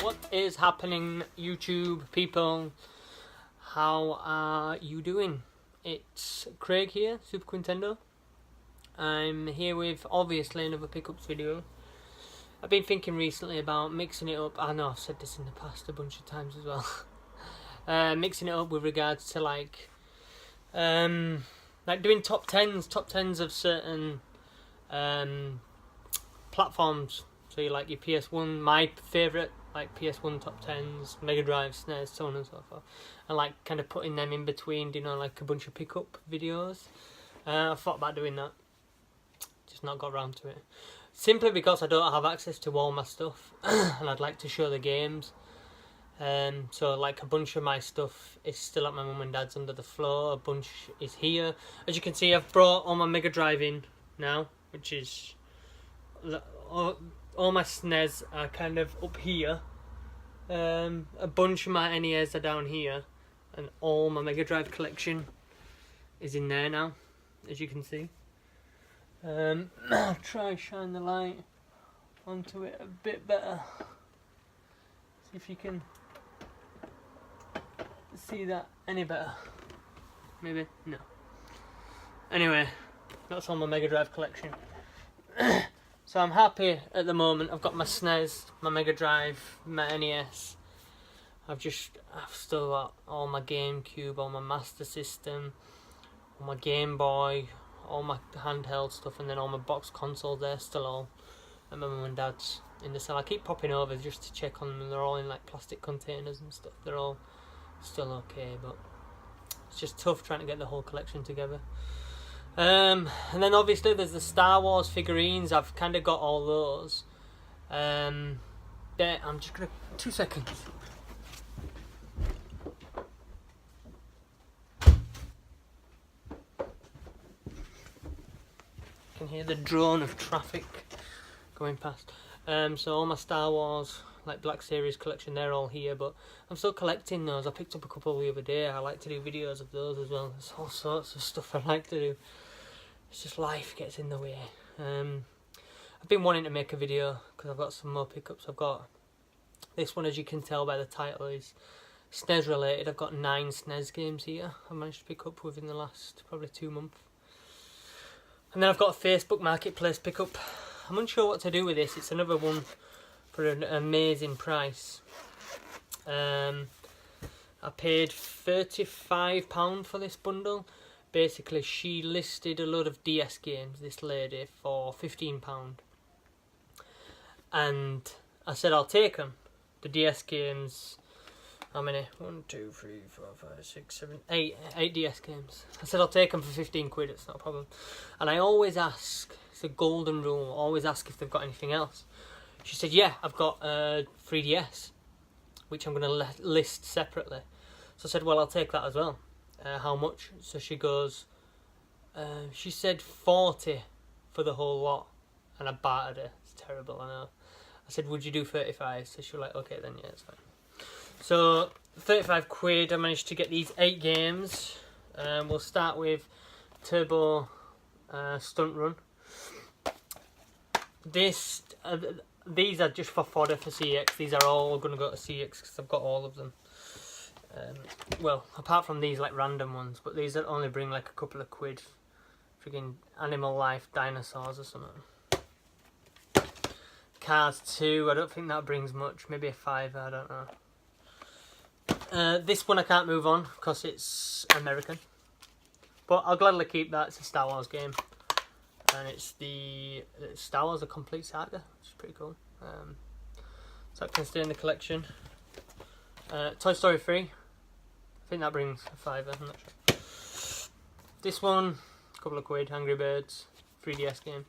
What is happening, YouTube people? How are you doing? It's Craig here, Super Quintendo. I'm here with obviously another pickups video. I've been thinking recently about mixing it up. I know I've said this in the past a bunch of times as well. Mixing it up with regards to like doing top tens of certain platforms. So you like your PS1, my favourite like PS1 top 10s, Mega Drive, SNES, so on and so forth, and like kind of putting them in between, you know, like a bunch of pickup videos. I thought about doing that, just not got around to it. Simply because I don't have access to all my stuff, and I'd like to show the games. So like a bunch of my stuff is still at my mum and dad's under the floor. A bunch is here. As you can see, I've brought all my Mega Drive in now, which is all my SNES are kind of up here. A bunch of my NES are down here, and all my Mega Drive collection is in there now, as you can see. I'll try and shine the light onto it a bit better. See if you can see that any better. Maybe? No. Anyway, that's all my Mega Drive collection. So I'm happy at the moment. I've got my SNES, my Mega Drive, my NES. I've still got all my GameCube, all my Master System, all my Game Boy, all my handheld stuff, and then all my box consoles. They're still all at my mum and dad's in the cell. I keep popping over just to check on them, and they're all in like plastic containers and stuff. They're all still okay, but it's just tough trying to get the whole collection together. And then obviously there's the Star Wars figurines. I've kind of got all those. I'm just gonna 2 seconds. You can hear the drone of traffic going past. So all my Star Wars like Black Series collection, they're all here, but I'm still collecting those. I picked up a couple the other day. I like to do videos of those as well. There's all sorts of stuff I like to do. It's just life gets in the way. I've been wanting to make a video because I've got some more pickups. I've got this one, as you can tell by the title, is SNES related. I've got 9 SNES games here I managed to pick up within the last probably 2 months. And then I've got a Facebook Marketplace pickup. I'm unsure what to do with this. It's another one for an amazing price. I paid £35 for this bundle. Basically, she listed a load of DS games, this lady, for £15. And I said I'll take them. The DS games, how many? 1, 2, 3, 4, 5, 6, 7, 8 DS games. I said I'll take them for 15 quid, it's not a problem. And I always ask, it's a golden rule, always ask if they've got anything else. She said, yeah, I've got 3DS, which I'm going to list separately. So I said, well, I'll take that as well. How much? So she goes, she said 40 for the whole lot, and I bartered her. It's terrible, I know. I said, would you do 35? So she was like, okay then, yeah, it's fine. So 35 quid, I managed to get these 8 games. We'll start with Turbo Stunt Run. These are just for fodder for CX. These are all going to go to CX because I've got all of them. Well, apart from these like random ones, but these that only bring like a couple of quid. Friggin' Animal Life Dinosaurs or something. Cars 2, I don't think that brings much. Maybe a 5, I don't know. This one I can't move on because it's American. But I'll gladly keep that. It's a Star Wars game. And it's the Star Wars: A Complete Saga, which is pretty cool. So that can stay in the collection. Toy Story 3. I think that brings a 5, I'm not sure. This one, a couple of quid. Angry Birds, 3DS game.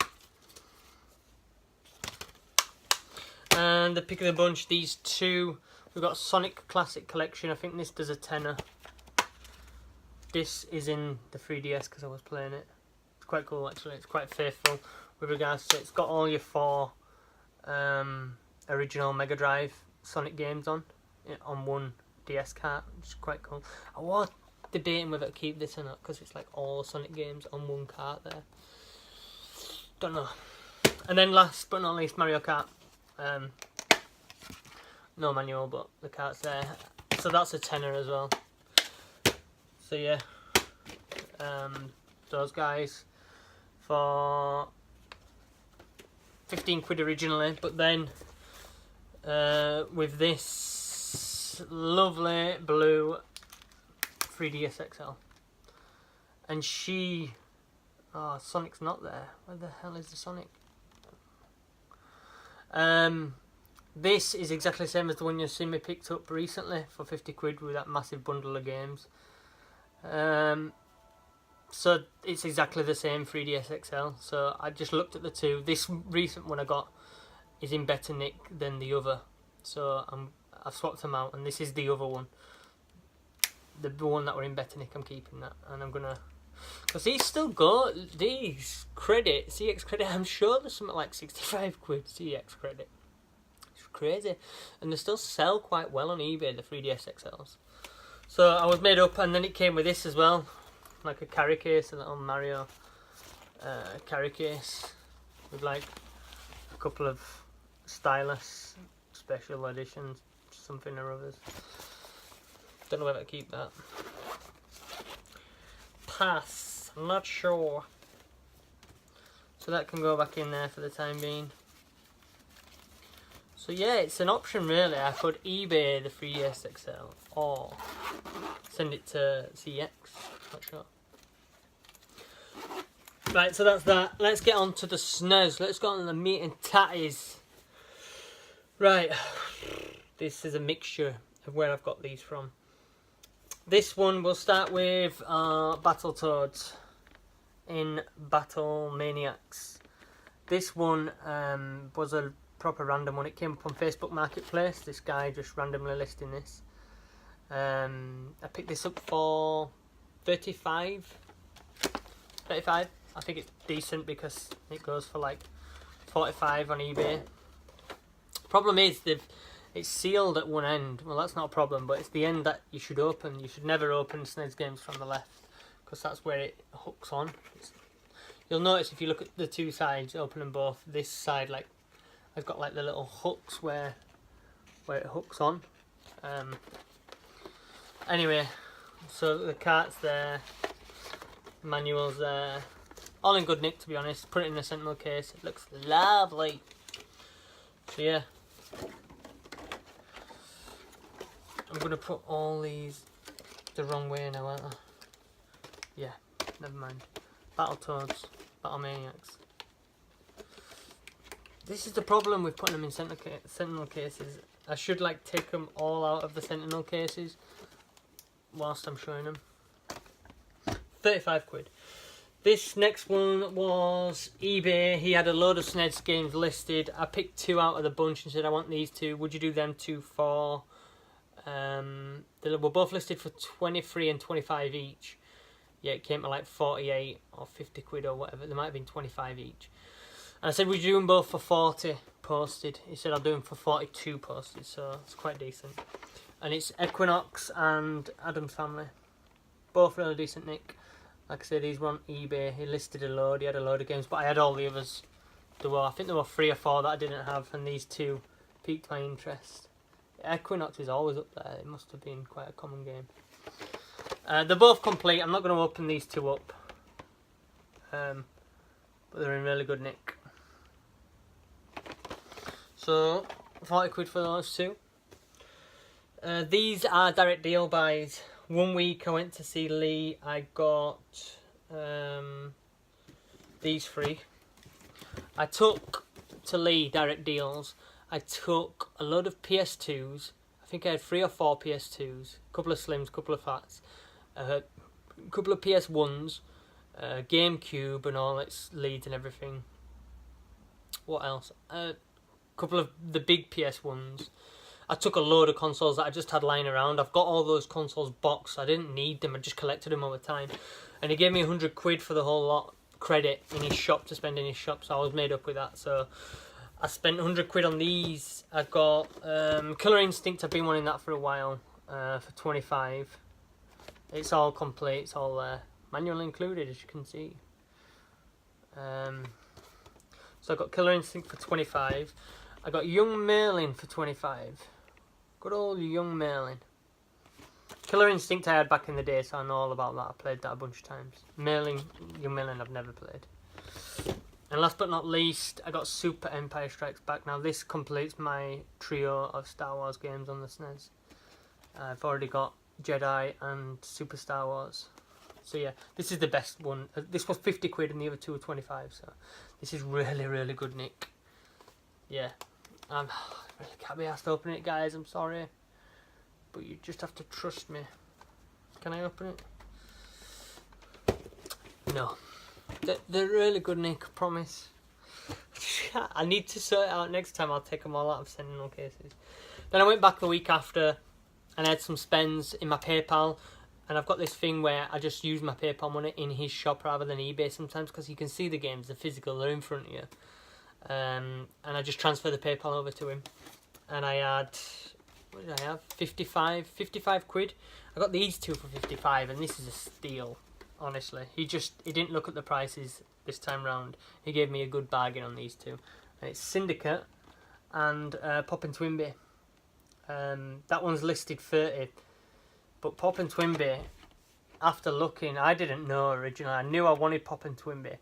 And the pick of the bunch, these 2. We've got Sonic Classic Collection. I think this does a tenner. This is in the 3DS because I was playing it. It's quite cool actually. It's quite faithful with regards to it. It's got all your 4 original Mega Drive Sonic games on one DS cart, which is quite cool. I was debating whether to keep this or not because it's like all Sonic games on one cart there. Don't know. And then last but not least, Mario Kart. no manual, but the cart's there. So that's a tenner as well. So yeah, those guys for 15 quid originally, but then with this lovely blue 3DS XL, and Sonic's not there. Where the hell is the Sonic? This is exactly the same as the one you've seen me picked up recently for 50 quid with that massive bundle of games. So it's exactly the same 3DS XL. So I just looked at the two. This recent one I got is in better nick than the other, so I've swapped them out, and this is the other one. The one that were in better nick, I'm keeping that, and I'm gonna, because these still go, these CX credit, I'm sure there's something like 65 quid CX credit. It's crazy, and they still sell quite well on eBay, the 3DS XLs. So I was made up, and then it came with this as well, like a carry case, a little Mario carry case with like a couple of stylus special editions, something or others. Don't know whether to keep that. Pass, I'm not sure. So that can go back in there for the time being. So yeah, it's an option really. I could eBay the 3DS XL or send it to CX, not sure. Right, so that's that. Let's get on to the SNES. Let's go on to the meat and tatties. Right, this is a mixture of where I've got these from. This one, we'll start with Battletoads in Battle Maniacs. This one was a proper random one. It came up on Facebook Marketplace. This guy just randomly listing this. I picked this up for 35. I think it's decent because it goes for like 45 on eBay. Problem is it's sealed at one end. Well, that's not a problem, but it's the end that you should open. You should never open SNES games from the left, because that's where it hooks on. You'll notice if you look at the two sides, open them both. This side, like, I've got like the little hooks where it hooks on. Anyway, so the cart's there, manual's there, all in good nick to be honest. Put it in a Sentinel case. It looks lovely. So yeah. I'm going to put all these the wrong way now, aren't I? Yeah, never mind. Battletoads, Battle Maniacs. This is the problem with putting them in Sentinel cases. I should like take them all out of the Sentinel cases whilst I'm showing them. 35 quid. This next one was eBay. He had a load of SNES games listed. I picked two out of the bunch and said I want these two. Would you do them two for... they were both listed for 23 and 25 each. Yeah, it came to like 48 or 50 quid or whatever. They might have been 25 each. And I said, would you do them both for 40 posted? He said, I'll do them for 42 posted, so it's quite decent. And it's Equinox and Adam's Family. Both really decent nick. Like I said, these were on eBay. He listed a load. He had a load of games, but I had all the others. I think there were 3 or 4 that I didn't have, and these two piqued my interest. Equinox is always up there. It must have been quite a common game. They're both complete. I'm not going to open these two up. But they're in really good nick. So, 40 quid for those two. These are direct deal buys. One week I went to see Lee. I got these 3. I took to Lee direct deals. I took a load of PS2s. I think I had 3 or 4 PS2s, a couple of Slims, a couple of Fats, a couple of PS1s, GameCube and all its leads and everything. What else? A couple of the big PS1s. I took a load of consoles that I just had lying around. I've got all those consoles boxed. I didn't need them. I just collected them over time. And he gave me 100 quid for the whole lot credit in his shop to spend in his shop. So I was made up with that. So I spent 100 quid on these. I got Killer Instinct. I've been wanting that for a while. For 25. It's all complete. It's all there. Manual included, as you can see. So I got Killer Instinct for 25. I got Young Merlin for 25. Good old young Merlin. Killer Instinct I had back in the day, so I know all about that. I played that a bunch of times. Young Merlin I've never played. And last but not least, I got Super Empire Strikes Back. Now this completes my trio of Star Wars games on the SNES. I've already got Jedi and Super Star Wars. So yeah, this is the best one. This was 50 quid and the other two were 25, so this is really, really good, Nick. Yeah, I really can't be asked to open it, guys, I'm sorry. But you just have to trust me. Can I open it? No. They're really good, Nick, I promise. I need to sort it out next time. I'll take them all out of sending all cases. Then I went back the week after and I had some spends in my PayPal. And I've got this thing where I just use my PayPal money in his shop rather than eBay sometimes, because you can see the games, they're physical, they're in front of you. And I just transfer the PayPal over to him. And I had, what did I have? 55 quid. I got these two for 55 and this is a steal, honestly. He didn't look at the prices this time round. He gave me a good bargain on these two. And it's Syndicate and Poppin' Twinbee. That one's listed 30. But Poppin' Twinbee, after looking, I didn't know originally. I knew I wanted Poppin' Twinbee,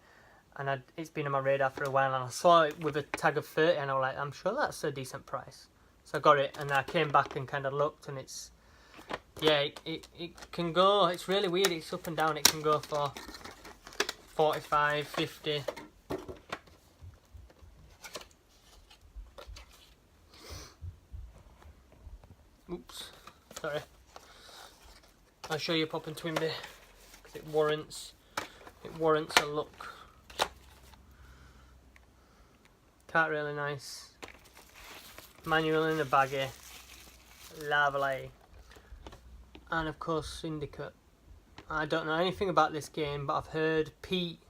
and it's been on my radar for a while. And I saw it with a tag of 30, and I was like, I'm sure that's a decent price. So I got it, and I came back and kind of looked, and it's, yeah, it can go. It's really weird. It's up and down. It can go for 45, 50. Oops, sorry. I'll show you Poppin' Twinbee because it warrants a look. Cart really nice. Manual in the baggie. Lovely. And of course Syndicate. I don't know anything about this game, but I've heard Pete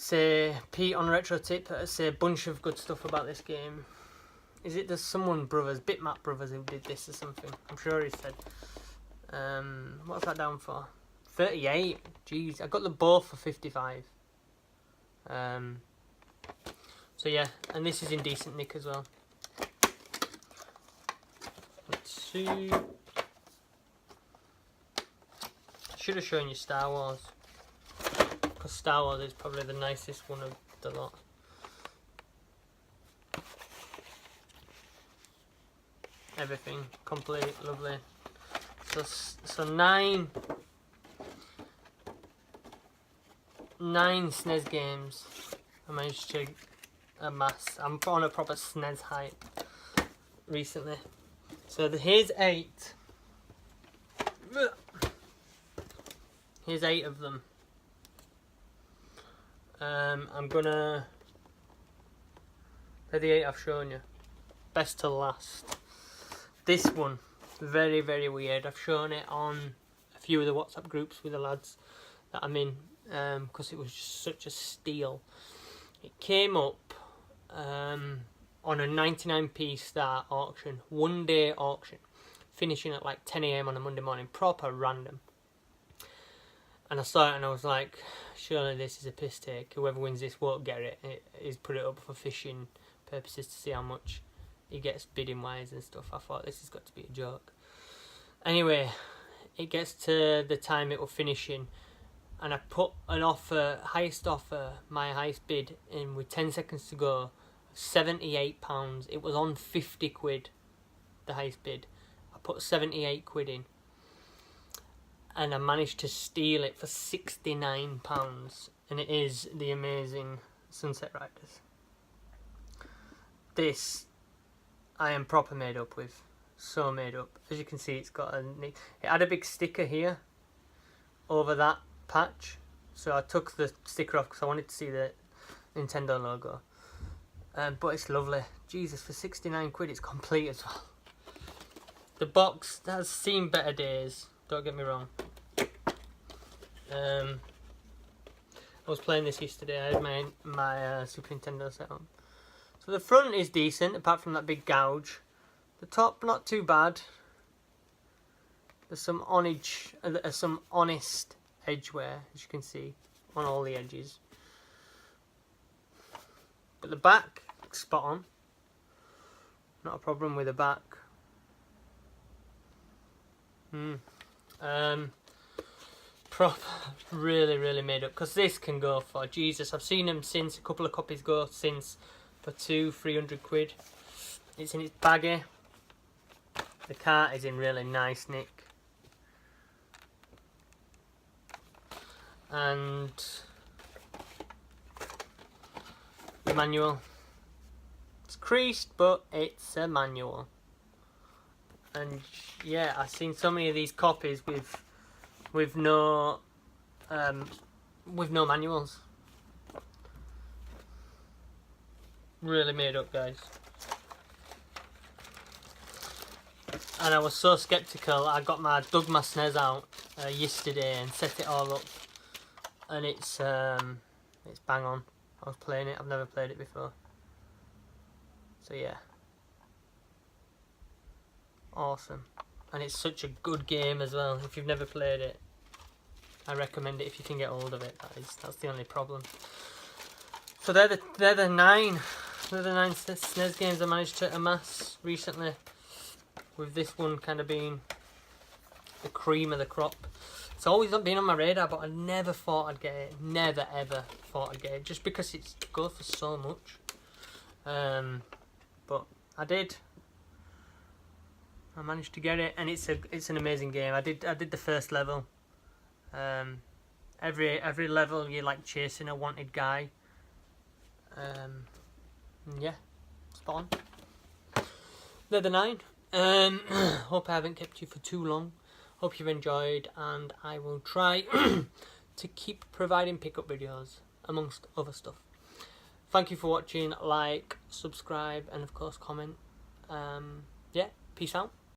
on Retro Tip say a bunch of good stuff about this game. Is it there's someone brothers, Bitmap brothers, who did this or something? I'm sure he said. What's that down for? 38. Jeez, I got the both for 55. So yeah, and this is in decent nick as well. Let's see. Should have shown you Star Wars, because Star Wars is probably the nicest one of the lot. Everything complete, lovely. So nine SNES games I managed to amass. I'm on a proper SNES hype recently. So here's 8. Here's 8 of them. I'm gonna they're the 8 I've shown you. Best to last. This one, very, very weird. I've shown it on a few of the WhatsApp groups with the lads that I'm in, because it was just such a steal. It came up on a 99p start auction, 1 day auction, finishing at like 10 AM on a Monday morning, proper random. And I saw it and I was like, surely this is a piss take. Whoever wins this won't get it. He's put it up for fishing purposes to see how much he gets bidding wise and stuff. I thought this has got to be a joke. Anyway, it gets to the time it was finishing and I put an offer, highest offer, my highest bid in with 10 seconds to go, £78. It was on 50 quid, the highest bid. I put 78 quid in and I managed to steal it for £69, and it is the amazing Sunset Riders. This I am proper made up with. So made up. As you can see, it's got it had a big sticker here over that patch, so I took the sticker off because I wanted to see the Nintendo logo. But it's lovely. Jesus, for 69 quid it's complete as well. The box has seen better days, don't get me wrong. I was playing this yesterday. I had my Super Nintendo set up. So the front is decent, apart from that big gouge. The top, not too bad. There's some honest edge wear, as you can see, on all the edges. But the back, spot on. Not a problem with the back. Prop really made up, because this can go for Jesus. I've seen them since, a couple of copies go since for 200-300 quid. It's in its baggy. The cart is in really nice nick, and the manual, it's creased but it's a manual. And yeah, I've seen so many of these copies with no manuals. Really made up, guys. And I was so skeptical. I dug my SNES out yesterday and set it all up, and it's bang on. I was playing it. I've never played it before. So yeah, awesome. And it's such a good game as well. If you've never played it, I recommend it if you can get hold of it. That's the only problem. So they're the 9 SNES games I managed to amass recently, with this one kind of being the cream of the crop. It's always been on my radar, but I never thought I'd get it. Never ever thought I'd get it, just because it goes for so much. But I did. I managed to get it, and it's an amazing game. I did the first level. Every level you're like chasing a wanted guy. Yeah, spot on. They're the 9. Hope I haven't kept you for too long. Hope you've enjoyed, and I will try to keep providing pickup videos amongst other stuff. Thank you for watching. Like, subscribe, and of course comment. Yeah, peace out.